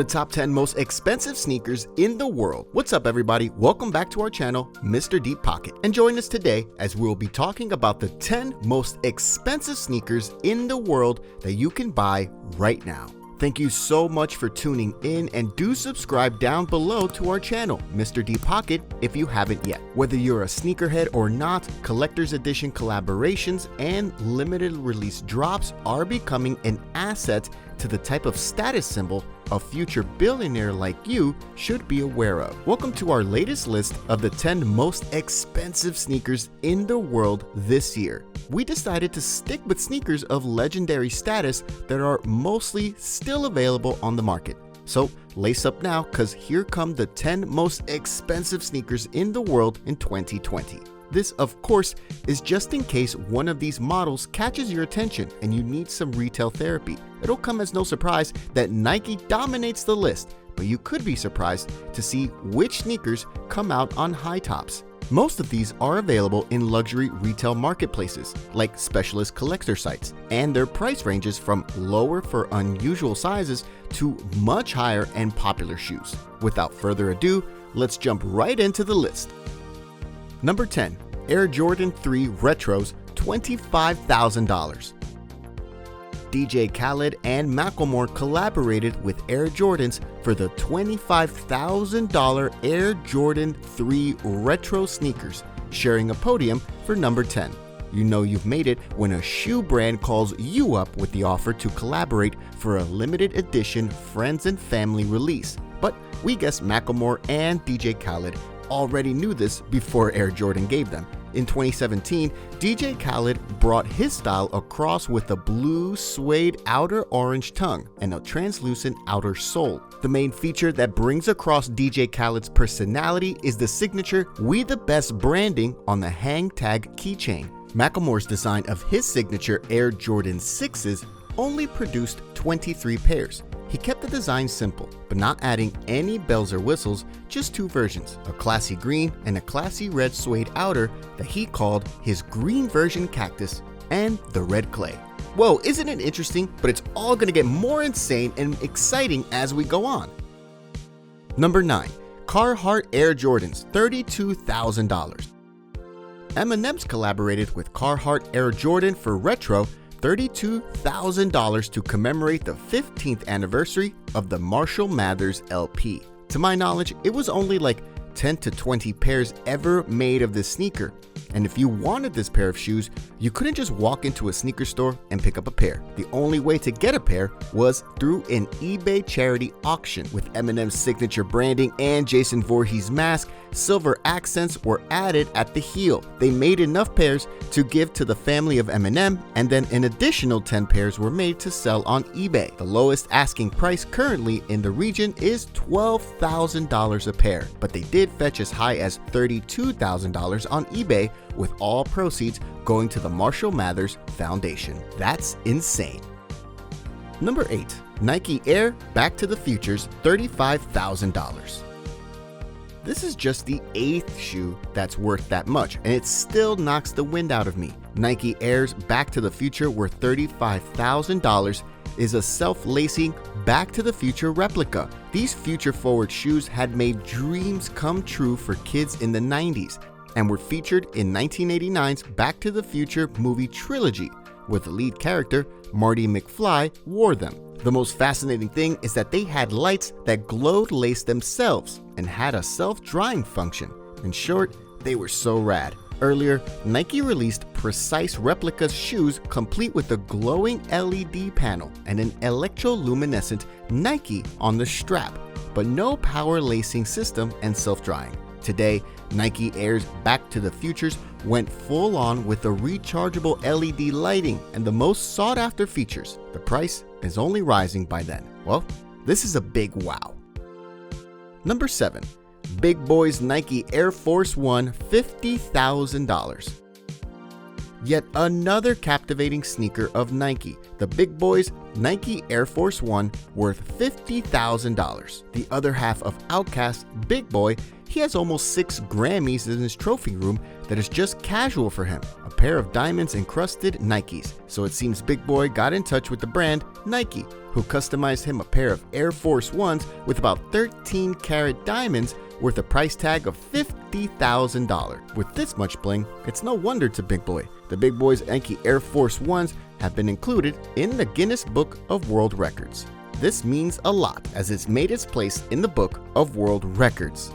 the top 10 most expensive sneakers in the world. What's up, everybody? Welcome back to our channel, Mr. Deep Pocket. And join us today as we'll be talking about the 10 most expensive sneakers in the world that you can buy right now. Thank you so much for tuning in, and do subscribe down below to our channel, Mr. Deep Pocket, if you haven't yet. Whether you're a sneakerhead or not, collector's edition collaborations and limited release drops are becoming an asset to the type of status symbol a future billionaire like you should be aware of. Welcome to our latest list of the 10 most expensive sneakers in the world this year. We decided to stick with sneakers of legendary status that are mostly still available on the market. So lace up now, because here come the 10 most expensive sneakers in the world in 2020. This, of course, is just in case one of these models catches your attention and you need some retail therapy. It'll come as no surprise that Nike dominates the list, but you could be surprised to see which sneakers come out on high tops. Most of these are available in luxury retail marketplaces like specialist collector sites, and their price ranges from lower for unusual sizes to much higher and popular shoes. Without further ado, let's jump right into the list. Number 10. Air Jordan 3 Retros, $25,000. DJ Khaled and Macklemore collaborated with Air Jordans for the $25,000 Air Jordan 3 Retro sneakers, sharing a podium for number 10. You know you've made it when a shoe brand calls you up with the offer to collaborate for a limited edition friends and family release. But we guess Macklemore and DJ Khaled already knew this before Air Jordan gave them. In 2017, DJ Khaled brought his style across with a blue suede outer orange tongue and a translucent outer sole. The main feature that brings across DJ Khaled's personality is the signature "We the Best" branding on the hang tag keychain. Macklemore's design of his signature Air Jordan 6s only produced 23 pairs. He kept the design simple, but not adding any bells or whistles, just two versions, a classy green and a classy red suede outer that he called his green version cactus, and the red clay. Whoa, isn't it interesting? But it's all gonna get more insane and exciting as we go on. Number 9. Cartier Air Jordans, $32,000. M&M's collaborated with Cartier Air Jordan for retro $32,000 to commemorate the 15th anniversary of the Marshall Mathers LP. To my knowledge, it was only like 10 to 20 pairs ever made of this sneaker. And if you wanted this pair of shoes, you couldn't just walk into a sneaker store and pick up a pair. The only way to get a pair was through an eBay charity auction. With Eminem's signature branding and Jason Voorhees' mask, silver accents were added at the heel. They made enough pairs to give to the family of Eminem, and then an additional 10 pairs were made to sell on eBay. The lowest asking price currently in the region is $12,000 a pair, but they did fetch as high as $32,000 on eBay, with all proceeds going to the Marshall Mathers Foundation. That's insane. Number 8. Nike Air Back to the Futures, $35,000. This is just the 8th shoe that's worth that much, and it still knocks the wind out of me. Nike Air's Back to the Future, worth $35,000, is a self-lacing Back to the Future replica. These future-forward shoes had made dreams come true for kids in the 90s and were featured in 1989's Back to the Future movie trilogy, where the lead character, Marty McFly, wore them. The most fascinating thing is that they had lights that glowed lace themselves and had a self-drying function. In short, they were so rad. Earlier, Nike released precise replica shoes complete with a glowing LED panel and an electroluminescent Nike on the strap, but no power lacing system and self-drying. Today, Nike Air's Back to the Futures went full on with the rechargeable LED lighting and the most sought after features. The price is only rising by then. Well, this is a big wow. Number 7. Big Boy's Nike Air Force One, $50,000. Yet another captivating sneaker of Nike, the Big Boy's Nike Air Force One, worth $50,000. The other half of Outkast's Big Boy, he has almost 6 Grammys in his trophy room that is just casual for him, a pair of diamonds encrusted Nikes. So it seems Big Boy got in touch with the brand Nike, who customized him a pair of Air Force Ones with about 13-karat diamonds worth a price tag of $50,000. With this much bling, it's no wonder it's a big boy. The big boy's Nike Air Force Ones have been included in the Guinness Book of World Records. This means a lot as it's made its place in the Book of World Records.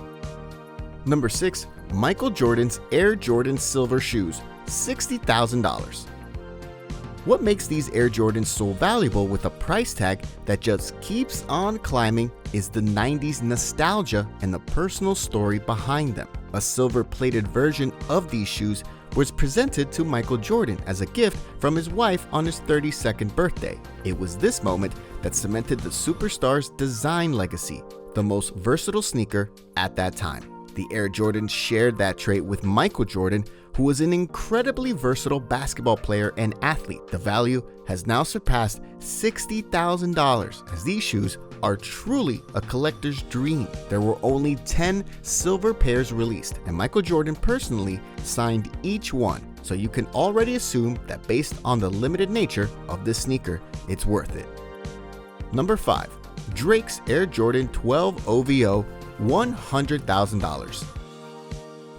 Number 6. Michael Jordan's Air Jordan silver shoes, $60,000. What makes these Air Jordans so valuable with a price tag that just keeps on climbing is the 90s nostalgia and the personal story behind them. A silver-plated version of these shoes was presented to Michael Jordan as a gift from his wife on his 32nd birthday. It was this moment that cemented the superstar's design legacy, the most versatile sneaker at that time. The Air Jordans shared that trait with Michael Jordan, who was an incredibly versatile basketball player and athlete. The value has now surpassed $60,000 as these shoes are truly a collector's dream. There were only 10 silver pairs released, and Michael Jordan personally signed each one, so you can already assume that based on the limited nature of this sneaker, it's worth it. Number 5. Drake's Air Jordan 12 OVO, $100,000.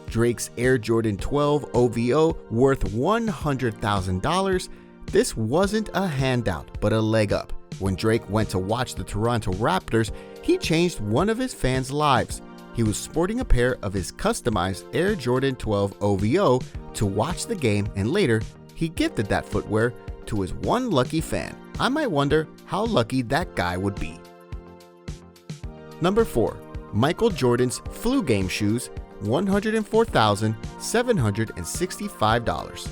Drake's Air Jordan 12 OVO worth $100,000. This wasn't a handout, but a leg up. When Drake went to watch the Toronto Raptors, he changed one of his fans' lives. He was sporting a pair of his customized Air Jordan 12 OVO to watch the game, and later he gifted that footwear to his one lucky fan. I might wonder how lucky that guy would be. Number 4. Michael Jordan's Flu Game shoes, $104,765.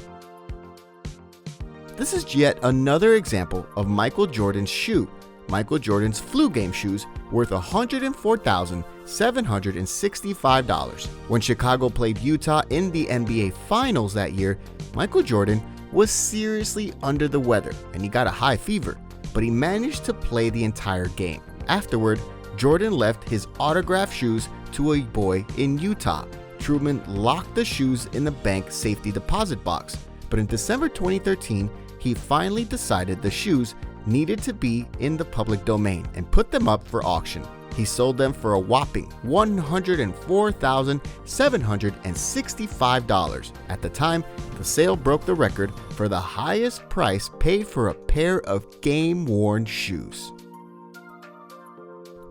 This is yet another example of Michael Jordan's shoe. Michael Jordan's Flu Game shoes worth $104,765. When Chicago played Utah in the NBA Finals that year, Michael Jordan was seriously under the weather and he got a high fever, but he managed to play the entire game. Afterward, Jordan left his autographed shoes to a boy in Utah. Truman locked the shoes in the bank safety deposit box, but in December 2013, he finally decided the shoes needed to be in the public domain and put them up for auction. He sold them for a whopping $104,765. At the time, the sale broke the record for the highest price paid for a pair of game-worn shoes.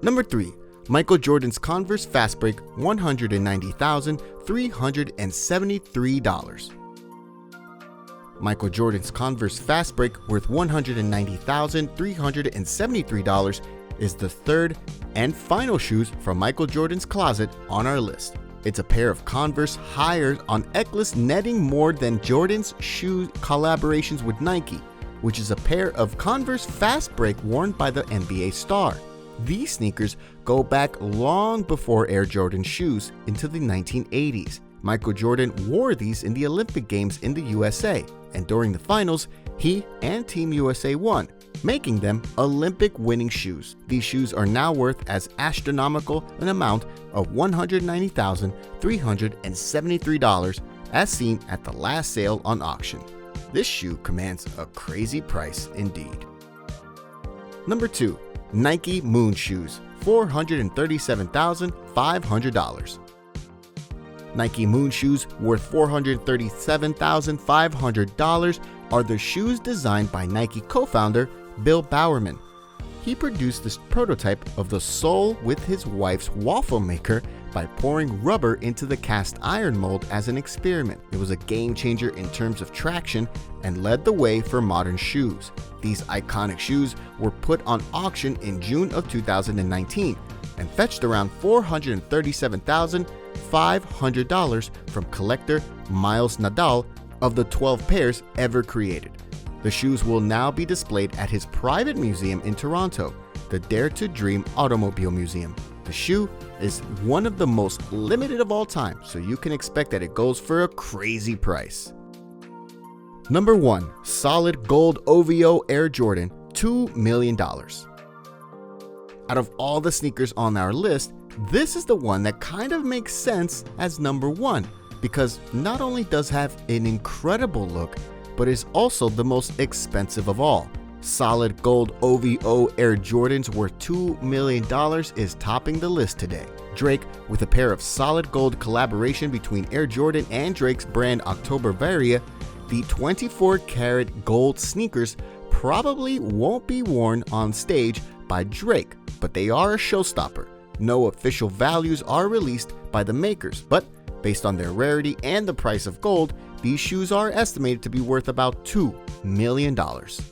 Number 3. Michael Jordan's Converse Fast Break, $190,373. Michael Jordan's Converse Fast Break, worth $190,373, is the third and final shoes from Michael Jordan's closet on our list. It's a pair of Converse hired on Eclipse, netting more than Jordan's shoe collaborations with Nike, which is a pair of Converse Fast Break worn by the NBA star. These sneakers go back long before Air Jordan shoes into the 1980s. Michael Jordan wore these in the Olympic Games in the USA, and during the finals, he and Team USA won, making them Olympic winning shoes. These shoes are now worth as astronomical an amount of $190,373 as seen at the last sale on auction. This shoe commands a crazy price indeed. Number 2. Nike Moon shoes, $437,500. Nike Moon shoes, worth $437,500, are the shoes designed by Nike co-founder Bill Bowerman. He produced this prototype of the sole with his wife's waffle maker by pouring rubber into the cast iron mold as an experiment. It was a game changer in terms of traction and led the way for modern shoes. These iconic shoes were put on auction in June of 2019 and fetched around $437,500 from collector Miles Nadal of the 12 pairs ever created. The shoes will now be displayed at his private museum in Toronto, the Dare to Dream Automobile Museum. The shoe is one of the most limited of all time, so you can expect that it goes for a crazy price. Number 1. Solid Gold OVO Air Jordan, $2 million. Out of all the sneakers on our list, this is the one that kind of makes sense as number 1, because not only does it have an incredible look, but is also the most expensive of all. Solid gold OVO Air Jordans worth $2 million is topping the list today. Drake, with a pair of solid gold collaboration between Air Jordan and Drake's brand October Varia, the 24-karat gold sneakers probably won't be worn on stage by Drake, but they are a showstopper. No official values are released by the makers, but based on their rarity and the price of gold, these shoes are estimated to be worth about $2 million.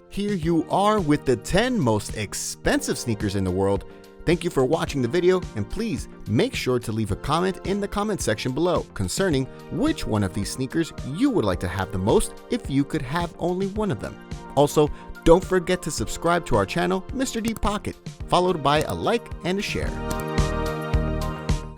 Here you are with the 10 most expensive sneakers in the world. Thank you for watching the video, and please make sure to leave a comment in the comment section below concerning which one of these sneakers you would like to have the most if you could have only one of them. Also, don't forget to subscribe to our channel, Mr. Deep Pocket, followed by a like and a share.